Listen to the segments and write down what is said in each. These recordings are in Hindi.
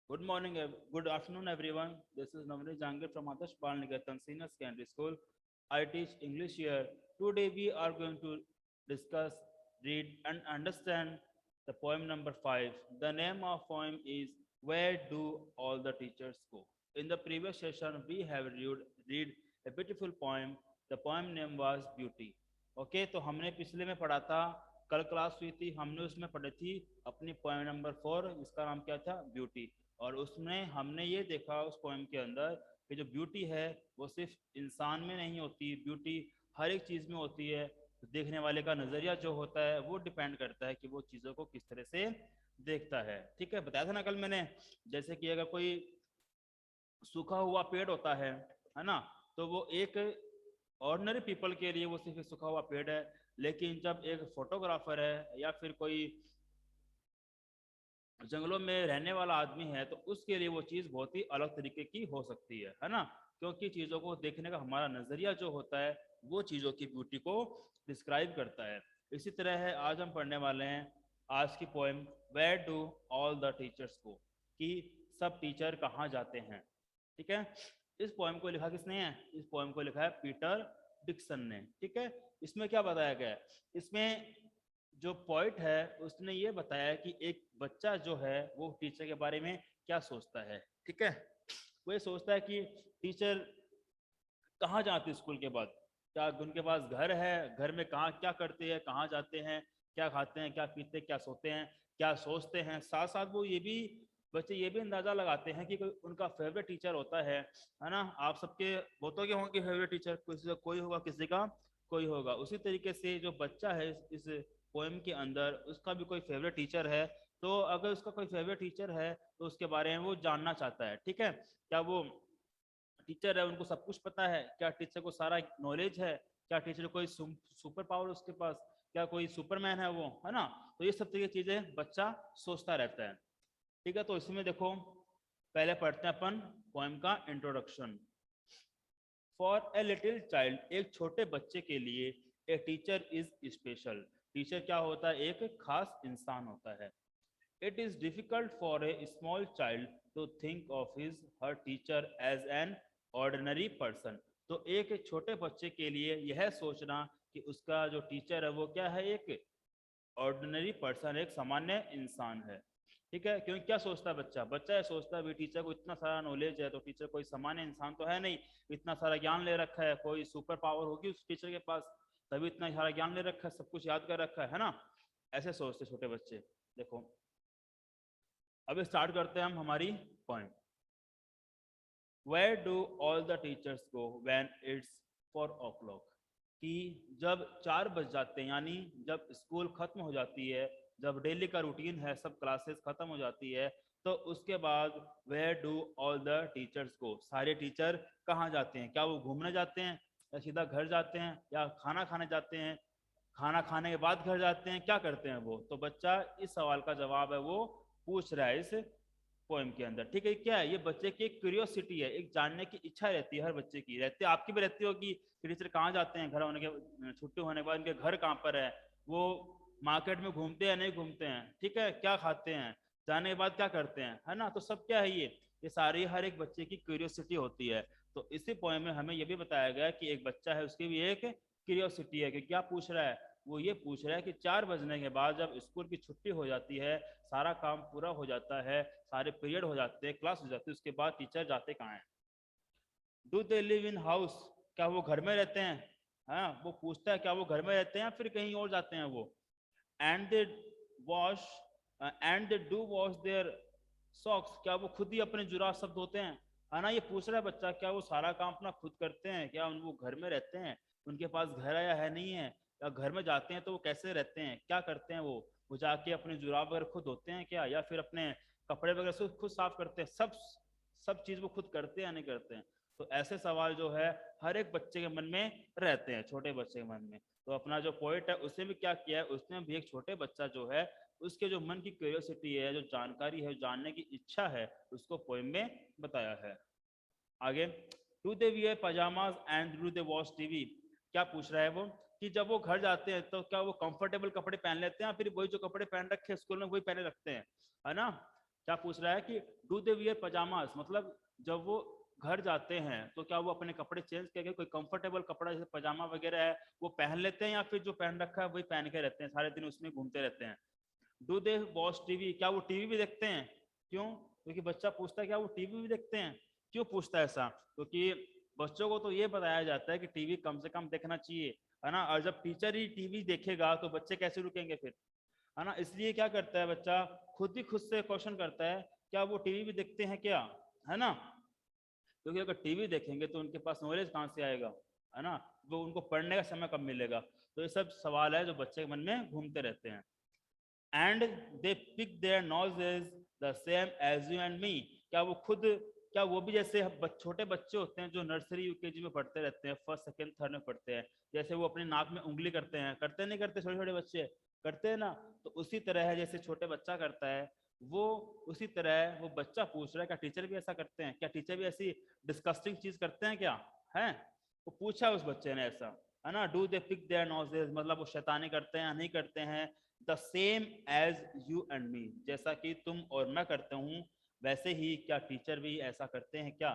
Good morning, good afternoon, everyone. This is Navneet Jangir from Adarsh Bal Niketan Senior Secondary School. I teach English here. Today we are going to discuss, read, and understand the poem number 5. The name of poem is Where Do All the Teachers Go? In the previous session, we have read a beautiful poem. The poem name was Beauty. Okay तो हमने पिछले में पढ़ा था, कल क्लास हुई थी, हमने उसमें पढ़ी थी अपनी पोएम नंबर 4, जिसका नाम क्या था, ब्यूटी। और उसमें हमने ये देखा उस पोएम के अंदर कि जो ब्यूटी है वो सिर्फ इंसान में नहीं होती, ब्यूटी हर एक चीज़ में होती है। तो देखने वाले का नज़रिया जो होता है वो डिपेंड करता है कि वो चीज़ों को किस तरह से देखता है। ठीक है, बताया था ना कल मैंने, जैसे कि अगर कोई सूखा हुआ पेड़ होता है ना, तो वो एक ऑर्डिनरी पीपल के लिए वो सिर्फ एक सूखा हुआ पेड़ है। लेकिन जब एक फोटोग्राफर है या फिर कोई जंगलों में रहने वाला आदमी है तो उसके लिए वो चीज़ बहुत ही अलग तरीके की हो सकती है ना, क्योंकि चीज़ों को देखने का हमारा नज़रिया जो होता है वो चीज़ों की ब्यूटी को डिस्क्राइब करता है। इसी तरह है, आज हम पढ़ने वाले हैं आज की poem where do all the teachers go, कि सब टीचर कहाँ जाते हैं। ठीक है, इस पोएम को लिखा किसने है? इस पोएम को लिखा है पीटर डिक्सन ने। ठीक है, इसमें क्या बताया गया है? इसमें जो पॉइंट है उसने ये बताया कि एक बच्चा जो है वो टीचर के बारे में क्या सोचता है। ठीक है, वो ये सोचता है कि टीचर कहाँ जाते हैं स्कूल के बाद, क्या उनके पास घर है, घर में कहाँ क्या करते हैं, कहाँ जाते हैं, क्या खाते हैं, क्या पीते हैं, क्या सोते हैं, क्या सोचते हैं। साथ साथ वो ये भी, बच्चे ये भी अंदाजा लगाते हैं कि कोई उनका फेवरेट टीचर होता है ना। आप सबके बहुतों के होंगे फेवरेट टीचर, किसी का कोई होगा, किसी का कोई होगा। उसी तरीके से जो बच्चा है इस पोएम के अंदर उसका भी कोई फेवरेट टीचर है। तो अगर उसका कोई फेवरेट टीचर है तो उसके बारे में वो जानना चाहता है। ठीक है, क्या वो टीचर है उनको सब कुछ पता है, क्या टीचर को सारा नॉलेज है, क्या टीचर कोई सुपर पावर उसके पास, क्या कोई सुपरमैन है वो, है ना। तो ये सब तरह की चीजें बच्चा सोचता रहता है। ठीक है, तो इसमें देखो पहले पढ़ते हैं अपन पोएम का introduction. For a little child, एक छोटे बच्चे के लिए, a teacher is special, teacher क्या होता है, एक खास इंसान होता है। It is difficult for a small child to think of his her teacher as an ordinary person. तो एक छोटे बच्चे के लिए यह सोचना कि उसका जो टीचर है वो क्या है, एक ऑर्डिनरी पर्सन, एक सामान्य इंसान है। ठीक है, क्योंकि क्या सोचता है बच्चा, बच्चा ये सोचता है भी टीचर को इतना सारा नॉलेज है तो टीचर कोई सामान्य इंसान तो है नहीं, इतना सारा ज्ञान ले रखा है, कोई सुपर पावर होगी उस टीचर के पास, तभी इतना सारा ज्ञान ले रखा है, सब कुछ याद कर रखा है ना। ऐसे सोचते छोटे बच्चे। देखो अब स्टार्ट करते हैं हम हमारी point. Where do all the teachers go when it's 4 o'clock, कि जब 4 बज जाते हैं, यानी जब स्कूल खत्म हो जाती है, जब डेली का रूटीन है, सब क्लासेस खत्म हो जाती है, तो उसके बाद where do all the teachers go, सारे टीचर कहाँ जाते हैं, क्या वो घूमने जाते हैं या सीधा घर जाते हैं या खाना खाने जाते हैं, खाना खाने के बाद घर जाते हैं, क्या करते हैं वो। तो बच्चा इस सवाल का जवाब है वो पूछ रहा है इस पोएम के अंदर। ठीक है, क्या है ये, बच्चे की एक क्यूरियोसिटी है, एक जानने की इच्छा रहती है, हर बच्चे की रहती है, आपकी भी रहती होगी कि टीचर कहाँ जाते हैं, घर होने के छुट्टी होने के बाद उनके घर कहाँ पर है, वो मार्केट में घूमते हैं नहीं घूमते हैं, ठीक है, क्या खाते हैं, जाने के बाद क्या करते हैं, है ना। तो सब क्या है ये सारी हर एक बच्चे की क्यूरियोसिटी होती है। तो इसी पोएम में हमें यह भी बताया गया कि एक बच्चा है, उसकी भी एक क्यूरियोसिटी है कि क्या पूछ रहा है, वो ये पूछ रहा है कि 4 बजने के बाद जब स्कूल की छुट्टी हो जाती है, सारा काम पूरा हो जाता है, सारे पीरियड हो जाते हैं, क्लास हो जाती है, उसके बाद टीचर जाते कहाँ हैं। Do they live in house, क्या वो घर में रहते हैं, हाँ वो पूछता है क्या वो घर में रहते हैं या फिर कहीं और जाते हैं वो। And they wash and they do wash their socks, क्या वो खुद ही अपने जुराब सब धोते हैं, है ना। ये पूछ रहा है बच्चा क्या वो सारा काम अपना खुद करते हैं, क्या वो घर में रहते हैं, उनके पास घर आया है नहीं है, या घर में जाते हैं तो वो कैसे रहते हैं, क्या करते हैं वो जाके अपने जुराब वगैरह खुद धोते हैं क्या, या फिर अपने कपड़े वगैरह से खुद साफ करते हैं, सब सब चीज वो खुद करते हैं या नहीं करते हैं। तो ऐसे सवाल जो है हर एक बच्चे के मन में रहते हैं, छोटे बच्चे के मन में। तो अपना जो पोइट है उसने भी क्या किया है, उसने भी एक छोटे बच्चा जो है उसके जो मन की क्यूरियोसिटी है, जो जानकारी है, जानने की इच्छा है, उसको पोएम में बताया है। आगे, do they wear pyjamas and do they watch TV, क्या पूछ रहा है वो कि जब वो घर जाते हैं तो क्या वो कंफर्टेबल कपड़े पहन लेते हैं या फिर वही जो कपड़े पहन रखे हैं स्कूल में वही पहने रखते हैं, है ना। क्या पूछ रहा है कि डू दे वियर पजामास, मतलब जब वो घर जाते हैं तो क्या वो अपने कपड़े चेंज करके कोई कंफर्टेबल कपड़ा जैसे पजामा वगैरह है वो पहन लेते हैं, या फिर जो पहन रखा है वही पहन के रहते हैं, सारे दिन उसमें घूमते रहते हैं। डू दे वॉच टीवी, क्या वो टीवी भी देखते हैं? क्यों? क्योंकि बच्चा पूछता है क्या वो टीवी भी देखते हैं। क्यों पूछता है ऐसा? क्योंकि बच्चों को तो ये बताया जाता है कि टीवी कम से कम देखना चाहिए, है ना। और जब टीचर ही टीवी देखेगा तो बच्चे कैसे रुकेंगे फिर, है ना। इसलिए क्या करता है बच्चा, खुद से क्वेश्चन करता है क्या वो टीवी भी देखते हैं क्या, है ना। क्योंकि अगर टीवी देखेंगे तो उनके पास नॉलेज कहाँ से आएगा, है ना। वो उनको पढ़ने का समय कब मिलेगा। तो ये सब सवाल है जो बच्चे के मन में घूमते रहते हैं। And they pick their noses the same as you and me, क्या वो खुद, क्या वो भी जैसे छोटे बच्चे होते हैं जो नर्सरी यूकेजी में पढ़ते रहते हैं, फर्स्ट सेकंड थर्ड में पढ़ते हैं, जैसे वो अपने नाक में उंगली करते हैं, करते नहीं करते, छोटे छोटे बच्चे करते हैं ना। तो उसी तरह है जैसे छोटे बच्चा करता है, वो उसी तरह वो बच्चा पूछ रहा है क्या टीचर भी ऐसा करते हैं, क्या टीचर भी ऐसी डिस्कस्टिंग चीज करते हैं क्या, है। वो पूछा उस बच्चे ने ऐसा, है ना। Do they pick their noses, मतलब वो शैतानी करते हैं या नहीं करते हैं। The same as you and me, जैसा कि तुम और मैं करते हूँ वैसे ही क्या टीचर भी ऐसा करते हैं क्या,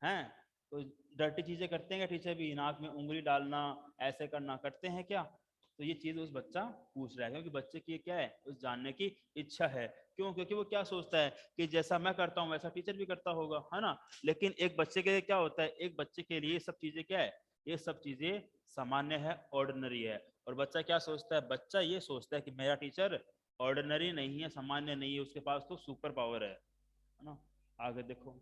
हैं। तो डर्टी चीजें करते हैं क्या टीचर भी, नाक में उंगली डालना, ऐसे करना करते हैं क्या। तो ये चीज उस बच्चा पूछ रहा है, क्योंकि बच्चे की क्या है, उस जानने की इच्छा है। क्यों? क्योंकि वो क्या सोचता है कि जैसा मैं करता हूँ वैसा टीचर भी करता होगा, है ना। लेकिन एक बच्चे के लिए क्या होता है, एक बच्चे के लिए ये सब चीजें क्या है, ये सब चीजें सामान्य है, ऑर्डिनरी है। और बच्चा क्या सोचता है, बच्चा ये सोचता है कि मेरा टीचर ऑर्डिनरी नहीं है, सामान्य नहीं है, उसके पास तो सुपर पावर है ना। आगे देखो,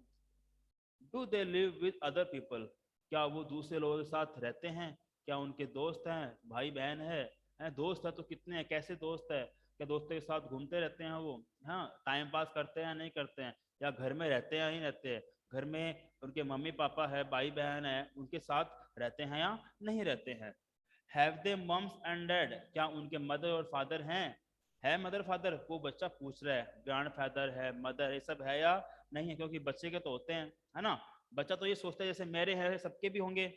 do they live with other people, क्या वो दूसरे लोगों के साथ रहते हैं, क्या उनके दोस्त हैं, भाई बहन है दोस्त है तो कितने हैं, कैसे दोस्त है, क्या दोस्तों के साथ घूमते रहते हैं वो, हाँ टाइम पास करते हैं नहीं करते हैं, या घर में रहते हैं या नहीं रहते हैं, घर में उनके मम्मी पापा है, भाई बहन है, उनके साथ रहते हैं या नहीं रहते हैं। Have they mums and dad, क्या उनके मदर और फादर हैं, है मदर फादर, वो बच्चा पूछ रहा है, ग्रैंड फादर है, मदर, ये सब है या नहीं है, क्योंकि बच्चे के तो होते हैं, है ना। बच्चा तो ये सोचता है जैसे मेरे है सबके भी होंगे।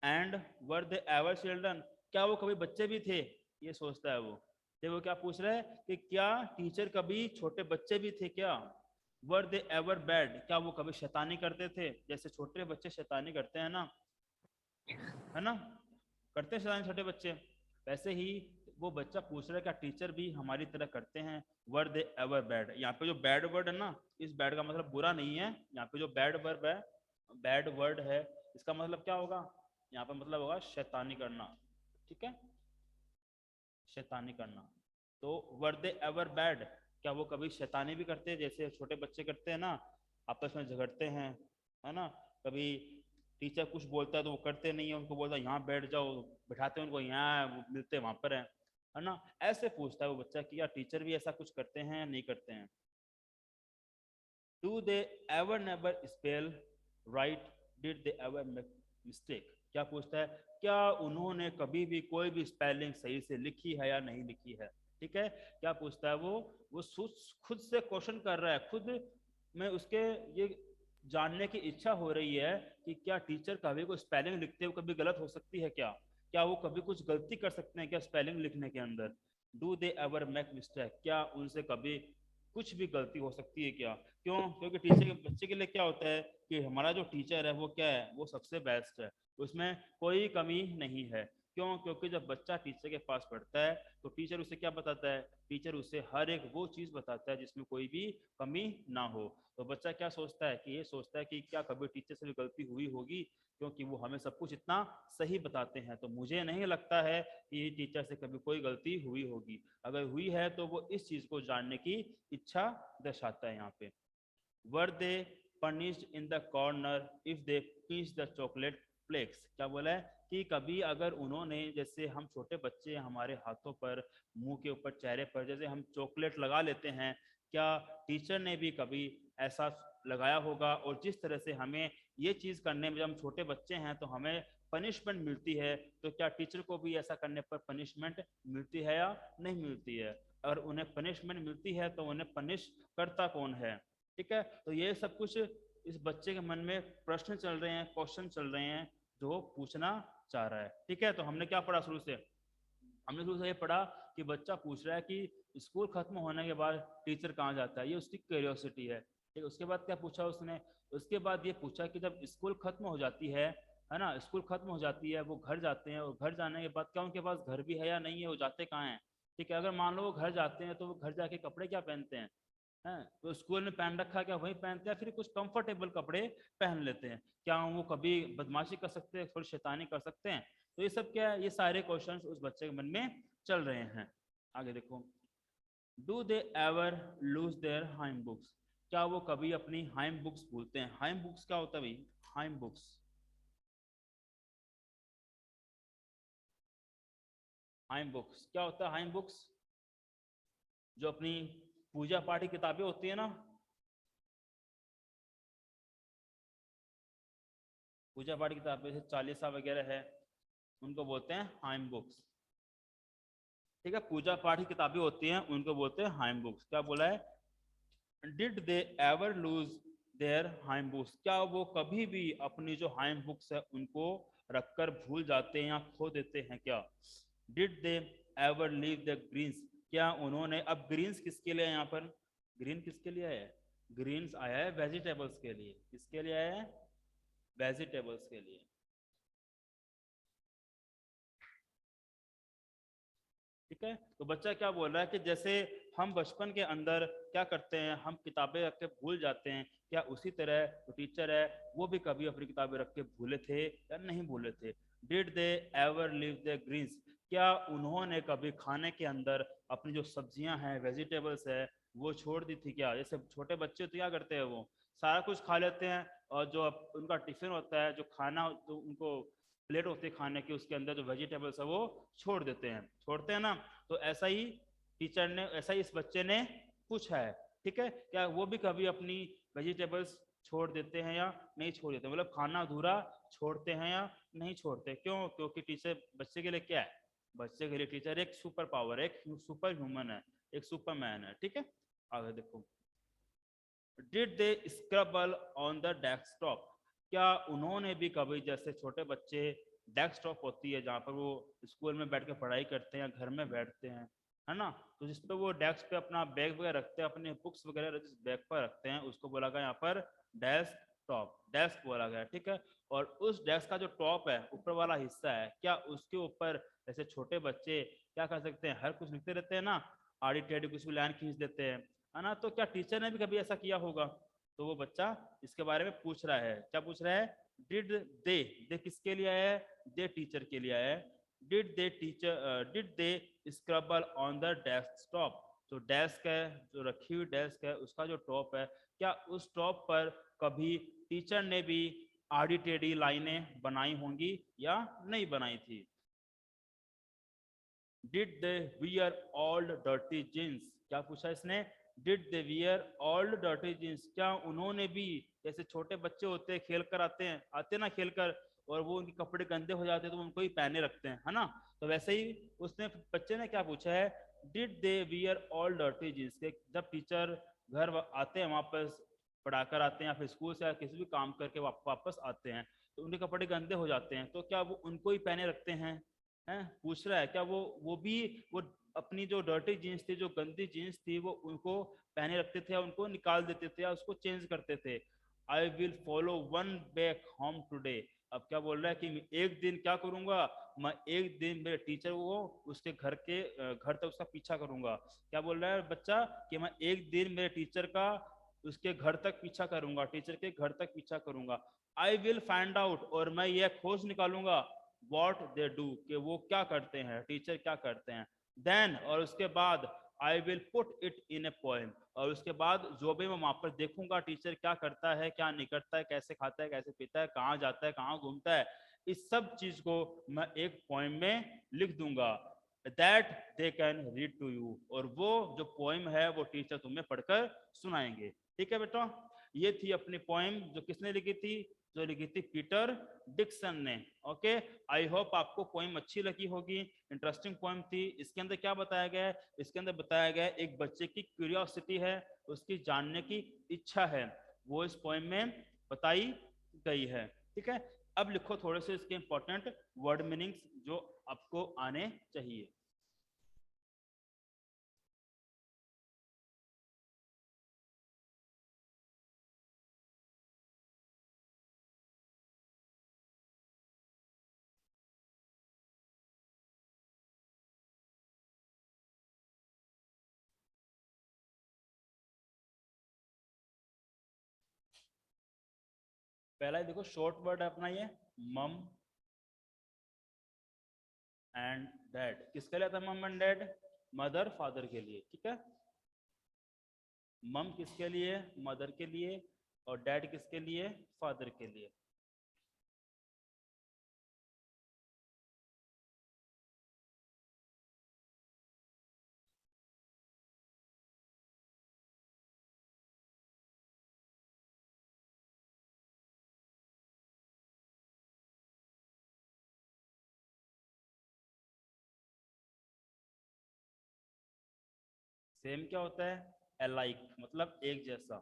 And were they ever children, क्या वो कभी बच्चे भी थे, ये सोचता है वो। तो वो क्या पूछ रहा है कि क्या टीचर कभी छोटे बच्चे भी थे क्या। वर दे एवर बैड, क्या वो कभी शैतानी करते थे, जैसे छोटे बच्चे शैतानी करते हैं ना, है ना, करते हैं शैतानी छोटे बच्चे, वैसे ही वो बच्चा पूछ रहा है क्या टीचर भी हमारी तरह करते हैं। वर दे एवर बैड, यहाँ पे जो बैड वर्ड है ना, इस बैड का मतलब बुरा नहीं है, यहाँ पे जो बैड वर्ब है, बैड वर्ड है, इसका मतलब क्या होगा, यहाँ पे मतलब होगा शैतानी करना, ठीक है, शैतानी करना। तो वर दे एवर बैड, क्या वो कभी शैतानी भी करते हैं, जैसे छोटे बच्चे करते हैं ना, आपस में झगड़ते हैं, है ना। कभी टीचर कुछ बोलता है तो वो करते नहीं है, उनको बोलता है यहाँ बैठ जाओ, बिठाते हैं उनको यहाँ, वो मिलते हैं वहां पर है ना। ऐसे पूछता है वो बच्चा कि यार टीचर भी ऐसा कुछ करते हैं या नहीं करते हैं। Do they ever never spell right, did they ever make mistake, क्या पूछता है, क्या उन्होंने कभी भी कोई भी स्पेलिंग सही से लिखी है या नहीं लिखी है, ठीक है। क्या पूछता है वो खुद से क्वेश्चन कर रहा है, खुद में उसके ये जानने की इच्छा हो रही है कि क्या टीचर कभी कोई स्पेलिंग लिखते हुए कभी गलत हो सकती है क्या, क्या वो कभी कुछ गलती कर सकते हैं क्या स्पेलिंग लिखने के अंदर। Do they ever make mistake, क्या उनसे कभी कुछ भी गलती हो सकती है क्या। क्यों? क्योंकि टीचर के बच्चे के लिए क्या होता है कि हमारा जो टीचर है वो क्या है, वो सबसे बेस्ट है, उसमें कोई कमी नहीं है। क्यों? क्योंकि जब बच्चा टीचर के पास पढ़ता है तो टीचर उसे क्या बताता है, टीचर उसे हर एक वो चीज बताता है जिसमें कोई भी कमी ना हो। तो बच्चा क्या सोचता है कि ये सोचता है कि क्या कभी टीचर से भी गलती हुई होगी, क्योंकि वो हमें सब कुछ इतना सही बताते हैं, तो मुझे नहीं लगता है कि टीचर से कभी कोई गलती हुई होगी। अगर हुई है तो वो इस चीज को जानने की इच्छा दर्शाता है यहाँ पे। Were they punished in the corner if they piece the chocolate flakes, क्या बोला है कि कभी अगर उन्होंने, जैसे हम छोटे बच्चे हमारे हाथों पर, मुंह के ऊपर, चेहरे पर जैसे हम चॉकलेट लगा लेते हैं, क्या टीचर ने भी कभी ऐसा लगाया होगा। और जिस तरह से हमें ये चीज करने में, जब हम छोटे बच्चे हैं तो हमें पनिशमेंट मिलती है, तो क्या टीचर को भी ऐसा करने पर पनिशमेंट मिलती है या नहीं मिलती है। अगर उन्हें पनिशमेंट मिलती है तो उन्हें पनिश करता कौन है, ठीक है। तो ये सब कुछ इस बच्चे के मन में प्रश्न चल रहे हैं, क्वेश्चन चल रहे हैं जो वो पूछना चाह रहा है, ठीक है। तो हमने क्या पढ़ा शुरू से, हमने शुरू से ये पढ़ा कि बच्चा पूछ रहा है कि स्कूल खत्म होने के बाद टीचर कहाँ जाता है, ये उसकी क्यूरियोसिटी है। ठीक, उसके बाद क्या पूछा उसने, उसके बाद ये पूछा कि जब स्कूल खत्म हो जाती है ना, स्कूल खत्म हो जाती है, वो घर जाते हैं, और घर जाने के बाद क्या उनके पास घर भी है या नहीं है, वो जाते कहाँ हैं। ठीक है, अगर मान लो वो घर जाते हैं तो वो घर जाके कपड़े क्या पहनते हैं, तो स्कूल में पहन रखा क्या वही पहनते हैं, फिर कुछ कंफर्टेबल कपड़े पहन लेते हैं, क्या वो कभी बदमाशी कर सकते हैं, थोड़ी शैतानी कर सकते हैं। तो ये सब क्या है, ये सारे क्वेश्चंस उस बच्चे के मन में चल रहे हैं। आगे देखो, do they ever lose their hymn books, क्या वो कभी अपनी हाइम बुक्स भूलते हैं। हाइम बुक्स क्या होता है भाई, हाइम बुक्स, हाइम बुक्स क्या होता है, हाइम बुक्स जो अपनी पूजा पाठ की किताबें होती है ना, पूजा पाठ की किताबें जैसे चालीसा वगैरह है, उनको बोलते हैं हाइम बुक्स। ठीक है, पूजा पाठ की किताबें होती हैं उनको बोलते हैं हाइम बुक्स। क्या बोला है, did they ever lose their hymn books, क्या वो कभी भी अपनी जो हाइम बुक्स है उनको रखकर भूल जाते हैं या खो देते हैं क्या। Did they ever leave the greens, क्या उन्होंने, अब ग्रीन्स किसके लिए है यहाँ पर, ग्रीन किसके लिए है, ग्रीन्स आया है वेजिटेबल्स के लिए, किसके लिए आया है, वेजिटेबल्स के लिए। ठीक है, तो बच्चा क्या बोल रहा है कि जैसे हम बचपन के अंदर क्या करते हैं, हम किताबें रख के भूल जाते हैं, क्या उसी तरह जो टीचर है वो भी कभी अपनी किताबें रख के भूले थे या नहीं भूले थे। Did they ever live the greens, क्या उन्होंने कभी खाने के अंदर अपनी जो सब्जियां हैं, वेजिटेबल्स है, वो छोड़ दी थी क्या। जैसे छोटे बच्चे तो क्या करते हैं, वो सारा कुछ खा लेते हैं, और जो उनका टिफिन होता है, जो खाना जो उनको प्लेट होती है खाने की, उसके अंदर जो वेजिटेबल्स है वो छोड़ देते हैं, छोड़ते हैं ना। तो ऐसा ही टीचर ने, ऐसा ही इस बच्चे ने पूछा है। ठीक है, क्या वो भी कभी अपनी वेजिटेबल्स छोड़ देते हैं या नहीं छोड़ देते, मतलब खाना अधूरा छोड़ते हैं या नहीं छोड़ते। क्यों, क्योंकि टीचर बच्चे के लिए क्या है, बच्चे के लिए टीचर एक सुपर पावर है, एक सुपर ह्यूमन है, एक सुपरमैन है। ठीक है, आगे देखो, did they scribble on the desktop, क्या उन्होंने भी कभी, जैसे छोटे बच्चे डेस्कटॉप होती है जहाँ पर वो स्कूल में बैठ के पढ़ाई करते हैं, घर में बैठते हैं, है ना, तो जिस पे वो डेस्क पे अपना बैग वगैरह रखते हैं, अपने बुक्स वगैरह जिस बैग पर रखते हैं, उसको बोला गया यहाँ पर डेस्कटॉप, डेस्क बोला गया। ठीक है, और उस डेस्क का जो टॉप है, ऊपर वाला हिस्सा है, क्या उसके ऊपर जैसे छोटे बच्चे क्या कर सकते हैं, हर कुछ लिखते रहते हैं ना, आड़ी टेढ़ी कुछ भी लाइन खींच देते हैं, है ना, तो क्या टीचर ने भी कभी ऐसा किया होगा। तो वो बच्चा इसके बारे में पूछ रहा है, क्या पूछ रहा है, डिड दे, दे किसके लिए आया है, दे टीचर के लिए आया है। Did they teacher, did they scribble on the desktop, जो डेस्क है, जो रखी हुई डेस्क है, उसका जो टॉप है, क्या उस टॉप पर कभी टीचर ने भी आड़ी टेढ़ी लाइनें बनाई होंगी या नहीं बनाई थी। Did they wear old dirty jeans, क्या पूछा इसने, did they wear old dirty jeans, क्या उन्होंने भी, जैसे छोटे बच्चे होते हैं खेल कर आते ना खेल कर, और वो उनके कपड़े गंदे हो जाते हैं तो उनको ही पहने रखते हैं, है ना, तो वैसे ही उसने, बच्चे ने क्या पूछा है, did they wear old dirty jeans, के जब टीचर घर आते हैं, वापस पढ़ाकर आते हैं या फिर स्कूल से किसी भी काम करके वापस आते हैं, तो उनके कपड़े गंदे हो जाते हैं, तो क्या वो उनको ही पहने रखते हैं, पूछ रहा है, क्या वो भी, वो अपनी जो डर्टी जीन्स थी, जो गंदी जीन्स थी, वो उनको पहने रखते थे या उनको निकाल देते थे या उसको चेंज करते थे। I will follow one back home today, अब क्या बोल रहा है कि एक दिन क्या करूंगा, मैं एक दिन मेरे टीचर को उसके घर तक उसका पीछा करूंगा। क्या बोल रहा है बच्चा, कि मैं एक दिन मेरे टीचर का उसके घर तक पीछा करूंगा, टीचर के घर तक पीछा करूंगा। आई विल फाइंड आउट, और मैं यह खोज निकालूंगा, वॉट दे डू, कि वो क्या करते हैं, टीचर क्या करते हैं। देन, और उसके बाद, I will put it in a poem, और उसके बाद जो भी मैं वहां पर देखूंगा टीचर क्या करता है, क्या नहीं करता है, कैसे खाता है, कैसे पीता है, कहाँ जाता है, कहाँ घूमता है, इस सब चीज को मैं एक पोएम में लिख दूंगा, that they can read to you, और वो जो पोएम है वो टीचर तुम्हें पढ़कर सुनाएंगे। ठीक है बेटा, ये थी अपनी पोएम, जो किसने लिखी थी, जो लिखी थी पीटर डिक्सन ने। ओके, आई होप आपको पोएम अच्छी लगी होगी, इंटरेस्टिंग पोएम थी। इसके अंदर क्या बताया गया है, इसके अंदर बताया गया है एक बच्चे की क्यूरियोसिटी है, उसकी जानने की इच्छा है, वो इस पोएम में बताई गई है। ठीक है, अब लिखो थोड़े से इसके इंपॉर्टेंट वर्ड मीनिंग्स जो आपको आने चाहिए। पहला ही देखो शॉर्ट वर्ड है अपना ये मम एंड डैड। किसके लिए था मम एंड डैड? मदर फादर के लिए, ठीक है। मम किसके लिए? मदर के लिए। और डैड किसके लिए? फादर के लिए। सेम क्या होता है? अलाइक, मतलब एक जैसा।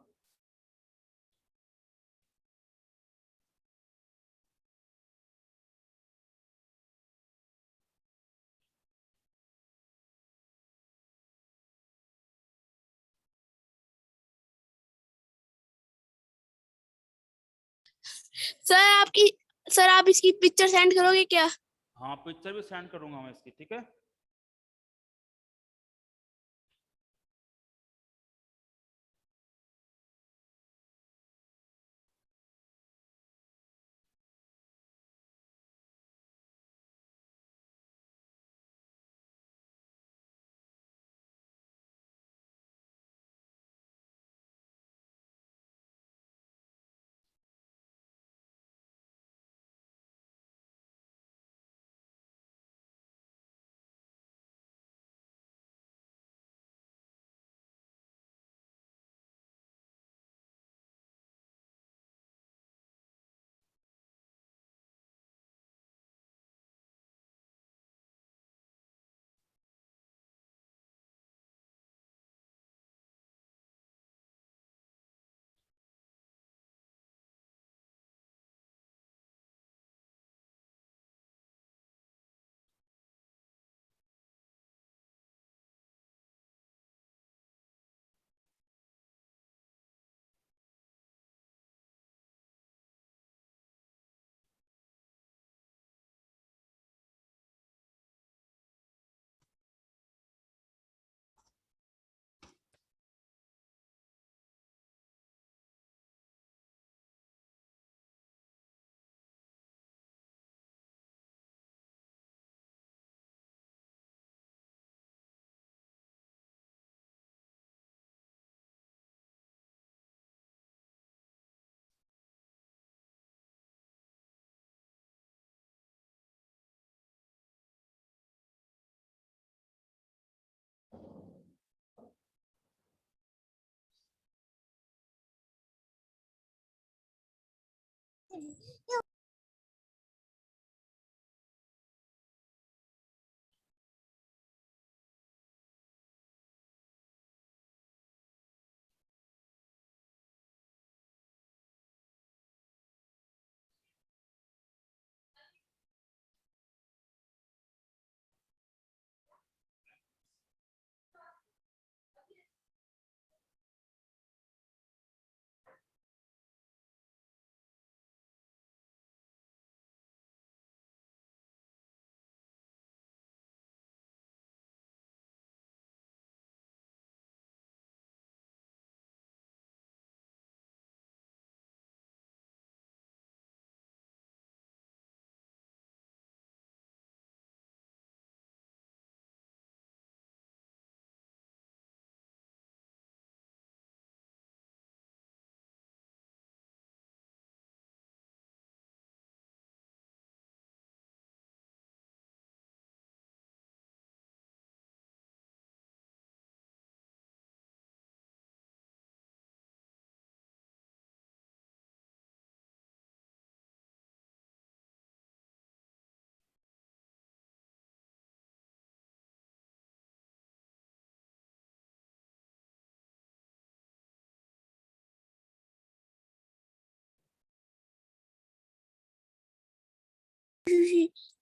सर आपकी सर आप इसकी पिक्चर सेंड करोगे क्या? हाँ पिक्चर भी सेंड करूंगा मैं इसकी, ठीक है।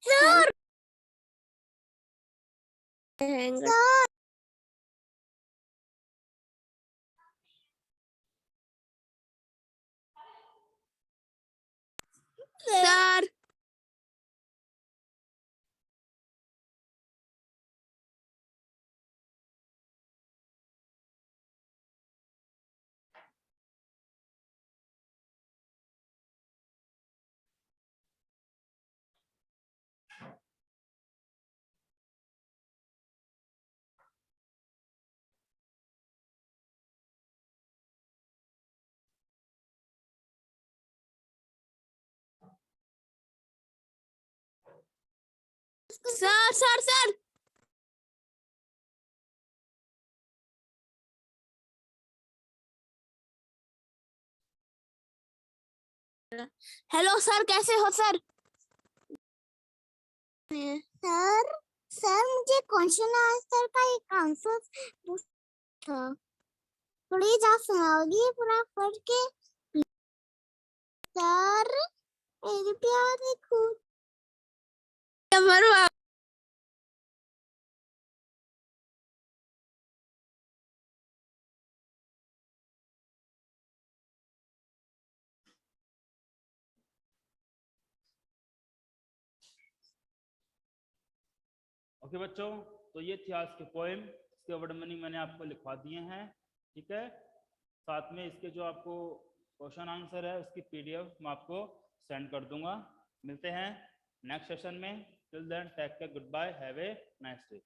Sir sir sir sir sir hello sir, कैसे हो सर? सर सर मुझे क्वेश्चन आंसर का एक आंसर पूछा, प्लीज आप सुनाओगे पूरा पढ़ के? सर मेरे प्यारे खुद ओके बच्चों, तो ये थी आज के पोएम। इसके वर्ड मीनिंग मैंने आपको लिखवा दिए हैं, ठीक है। साथ में इसके जो आपको क्वेश्चन आंसर है उसकी पीडीएफ मैं आपको सेंड कर दूंगा। मिलते हैं नेक्स्ट सेशन में। Till then take care, good bye, have a nice day.